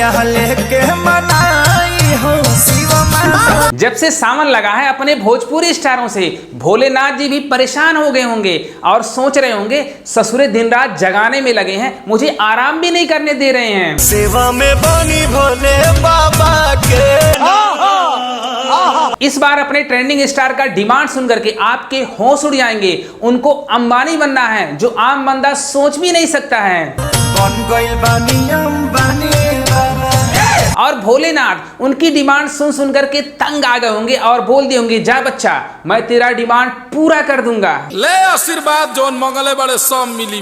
लेके मनाई हो जब से सावन लगा है अपने भोजपुरी स्टारों से भोलेनाथ जी भी परेशान हो गए होंगे और सोच रहे होंगे ससुरे दिन रात जगाने में लगे हैं, मुझे आराम भी नहीं करने दे रहे हैं। सेवा में बनी भोले बाबा के। इस बार अपने ट्रेंडिंग स्टार का डिमांड सुनकर के आपके होश उड़ जाएंगे। उनको अंबानी बनना है जो आम बंदा सोच भी नहीं सकता है। बन गइल बानी अंबानी और भोलेनाथ उनकी डिमांड सुन सुन करके तंग आ गए होंगे और बोल दिए होंगे, जा बच्चा मैं तेरा डिमांड पूरा कर दूंगा। ले आशीर्वाद जोन मंगले बड़े सब मिली।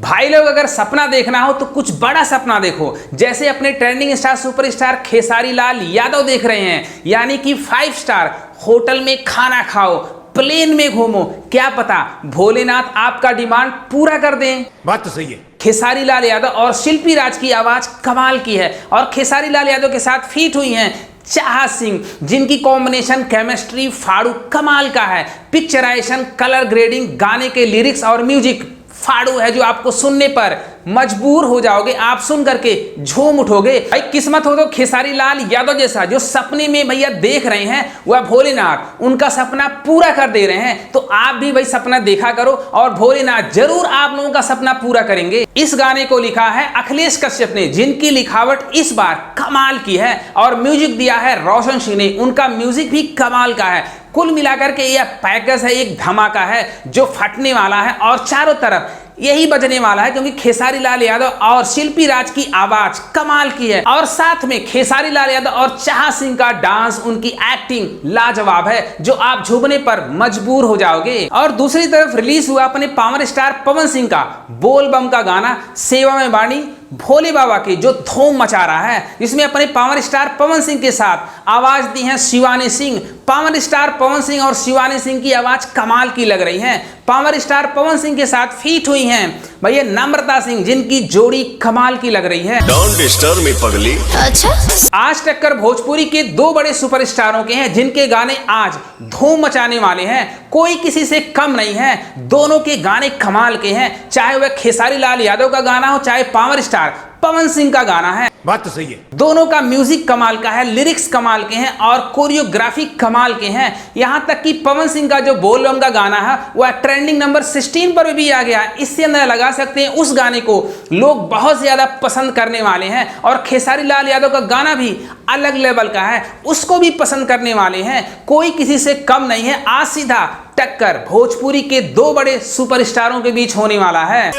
भाई लोग अगर सपना देखना हो तो कुछ बड़ा सपना देखो, जैसे अपने trending star superstar Khesari Lal Yadav देख रहे हैं, यानी कि 5 स्टार होटल में खाना खाओ, प्लेन में घूमो, क्या पता भोलेनाथ आपका डिमांड पूरा कर दें। बात तो सही है। खेसारी लाल यादव और शिल्पी राज की आवाज कमाल की है और खेसारी लाल यादव के साथ फीट हुई हैं चाहत सिंह, जिनकी कॉम्बिनेशन केमिस्ट्री फाड़ू कमाल का है। पिक्चराइजेशन, कलर ग्रेडिंग, गाने के लिरिक्स और म्यूजिक फाड़ू है जो आपको सुनने पर मजबूर हो जाओगे, आप सुन करके झूम उठोगे। भाई किस्मत हो तो खेसारी लाल यादव जैसा जो सपने में भैया देख रहे हैं वह भोलेनाथ उनका सपना पूरा कर दे रहे हैं, तो आप भी भाई सपना देखा करो और भोलेनाथ जरूर आप लोगों का सपना पूरा करेंगे। इस गाने को लिखा है अखिलेश कश्यप ने, जिनकी लिखावट इस बार कमाल की है और म्यूजिक दिया है रोशन सिंह ने, उनका म्यूजिक भी कमाल का है। कुल मिलाकर के यह पैकेज है, एक धमाका है जो फटने वाला है और चारों तरफ यही बजने वाला है, क्योंकि खेसारी लाल यादव और शिल्पी राज की आवाज कमाल की है और साथ में खेसारी लाल यादव और चाहत सिंह का डांस, उनकी एक्टिंग लाजवाब है जो आप झूमने पर मजबूर हो जाओगे। और दूसरी तरफ रिलीज हुआ अपने पावर स्टार पवन सिंह का बोल बम का गाना सेवा में बानी भोले बाबा की, जो धूम मचा रहा है, जिसमें अपने पावर स्टार पवन सिंह के साथ आवाज दी है शिवानी सिंह। पावर स्टार पवन सिंह और शिवानी सिंह की आवाज कमाल की लग रही है। पावर स्टार पवन सिंह के साथ फीट हुई हैं भैया नम्रता सिंह, जिनकी जोड़ी कमाल की लग रही है। Don't disturb me, पगली। अच्छा, आज टक्कर भोजपुरी के 2 बड़े सुपरस्टारों के हैं जिनके गाने आज धूम मचाने वाले हैं, कोई किसी से कम नहीं है। दोनों के गाने कमाल के हैं, चाहे वह खेसारी लाल यादव का गाना हो चाहे पावर स्टार पवन सिंह का गाना है। बात तो सही है। दोनों का म्यूजिक कमाल का है, लिरिक्स कमाल के हैं और कोरियोग्राफी कमाल के हैं। यहां तक कि पवन सिंह का जो बोल बम का गाना है वह ट्रेंडिंग नंबर 16 पर भी आ गया है। इससे अंदर लगा सकते हैं उस गाने को लोग बहुत ज्यादा पसंद करने वाले हैं और खेसारी लाल यादव का गाना भी अलग लेवल का है, उसको भी पसंद करने वाले हैं, कोई किसी से कम नहीं है। आज सीधा टक्कर भोजपुरी के 2 बड़े सुपरस्टारों के बीच होने वाला है।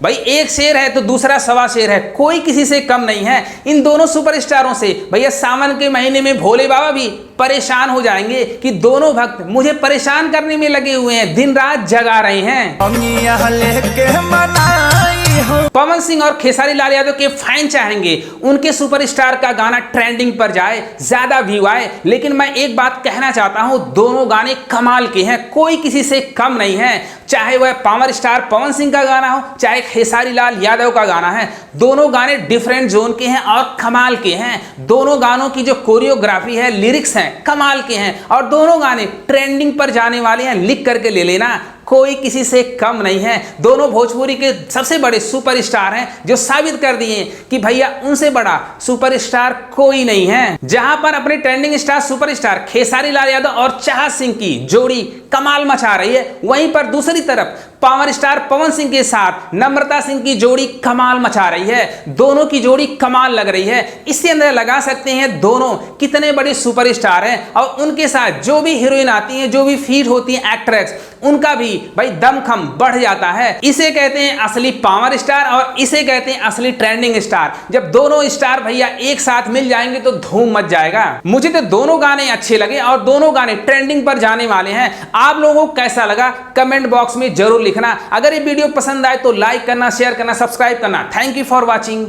भाई एक शेर है तो दूसरा सवा शेर है, कोई किसी से कम नहीं है। इन दोनों सुपरस्टारों से भैया सावन के महीने में भोले बाबा भी परेशान हो जाएंगे कि दोनों भक्त मुझे परेशान करने में लगे हुए हैं, दिन रात जगा रहे हैं। लेके मनाई हो। पवन सिंह और खेसारी लाल यादव के फैन चाहेंगे उनके सुपरस्टार का गाना ट्रेंडिंग पर जाए, ज्यादा व्यू आए, लेकिन मैं एक बात कहना चाहता हूं, दोनों गाने कमाल के हैं, कोई किसी से कम नहीं है। चाहे वह पावर स्टार पवन सिंह का गाना हो चाहे खेसारी लाल यादव का गाना है, दोनों गाने डिफरेंट जोन के हैं और कमाल के हैं। दोनों गानों की जो कोरियोग्राफी है, लिरिक्स हैं, कमाल के हैं और दोनों गाने ट्रेंडिंग पर जाने वाले हैं। लिख करके ले लेना, कोई किसी से कम नहीं है। दोनों भोजपुरी के सबसे बड़े सुपरस्टार हैं जो साबित कर दिए कि भैया उनसे बड़ा सुपरस्टार कोई नहीं है। जहां पर अपने trending star superstar Khesari Lal Yadav और चाहत सिंह की जोड़ी कमाल मचा रही है, वहीं पर दूसरी तरफ पावर स्टार पवन सिंह के साथ नम्रता सिंह की जोड़ी कमाल मचा रही है। दोनों की जोड़ी कमाल लग रही है। इससे अंदर लगा सकते हैं दोनों कितने बड़े सुपरस्टार हैं और उनके साथ जो भी हीरोइन आती हैं, जो भी फीट होती हैं एक्ट्रेस, उनका भी भाई दमखम बढ़ जाता है। इसे कहते हैं असली पावर स्टार और इसे कहते हैं असली ट्रेंडिंग स्टार। जब दोनों स्टार भैया एक साथ मिल जाएंगे तो धूम मच जाएगा। मुझे तो दोनों गाने अच्छे लगे और दोनों गाने ट्रेंडिंग पर जाने वाले हैं। आप लोगों को कैसा लगा कमेंट बॉक्स में जरूर लिखना। अगर ये वीडियो पसंद आए तो लाइक करना, शेयर करना, सब्सक्राइब करना। Thank you for watching.